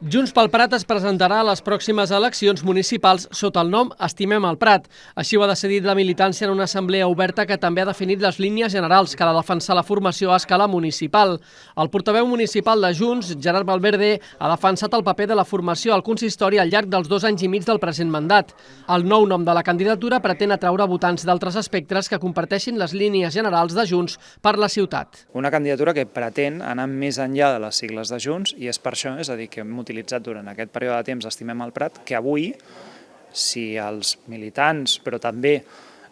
Junts pel Prat es presentarà a les pròximes eleccions municipals sota el nom Estimem el Prat. Així ho ha decidit la militància en una assemblea oberta que també ha definit les línies generals que ha de defensar la formació a escala municipal. El portaveu municipal de Junts, Gerard Valverde, ha defensat el paper de la formació al consistori al llarg dels 2 anys i mig del present mandat. El nou nom de la candidatura pretén atraure votants d'altres espectres que comparteixin les línies generals de Junts per la ciutat. Una candidatura que pretén anar més enllà de les sigles de Junts i és per això, és a dir, que hem utilitzat durant aquest període de temps Estimem el Prat, que avui, si els militants, però també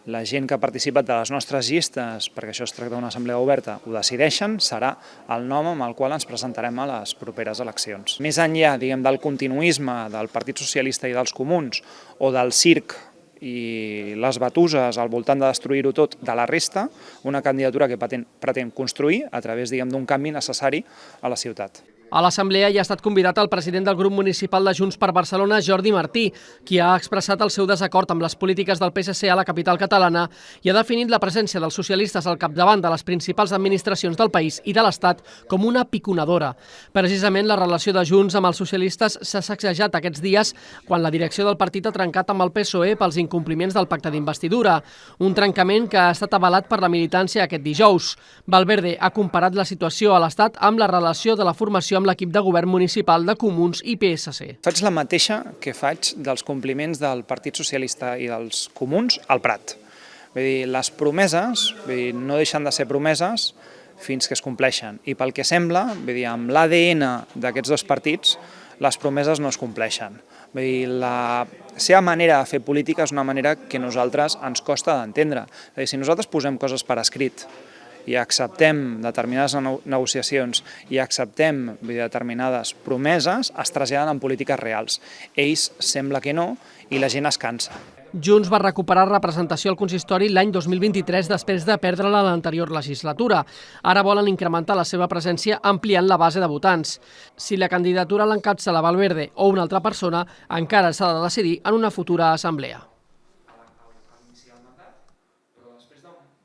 la gent que ha participat de les nostres llistes, perquè això es tracta d'una assemblea oberta, ho decideixen, serà el nom amb el qual ens presentarem a les properes eleccions. Més enllà, diguem, del continuisme del Partit Socialista i dels Comuns o del circ i les batuses al voltant de destruir-ho tot de la resta, una candidatura que pretén construir a través, diguem, d'un canvi necessari a la ciutat. A l'assemblea hi ha estat convidat el president del grup municipal de Junts per Barcelona, Jordi Martí, qui ha expressat el seu desacord amb les polítiques del PSC a la capital catalana i ha definit la presència dels socialistes al capdavant de les principals administracions del país i de l'Estat com una piconadora. Precisament la relació de Junts amb els socialistes s'ha sacsejat aquests dies quan la direcció del partit ha trencat amb el PSOE pels incompliments del pacte d'investidura, un trencament que ha estat avalat per la militància aquest dijous. Valverde ha comparat la situació a l'Estat amb la relació de la formació amb l'equip de govern municipal de Comuns i PSC. Faig la mateixa que faig dels compliments del Partit Socialista i dels Comuns al Prat. Vull dir, les promeses no deixen de ser promeses fins que es compleixen. I pel que sembla, vull dir, amb l'ADN d'aquests dos partits, les promeses no es compleixen. Vull dir, la seva manera de fer política és una manera que a nosaltres ens costa d'entendre. És a dir, si nosaltres posem coses per escrit i acceptem determinades negociacions i acceptem determinades promeses, es traslladen en polítiques reals. Ells sembla que no i la gent es cansa. Junts va recuperar representació al consistori l'any 2023 després de perdre-la l'anterior legislatura. Ara volen incrementar la seva presència ampliant la base de votants. Si la candidatura l'encapçala Valverde o una altra persona, encara s'ha de decidir en una futura assemblea.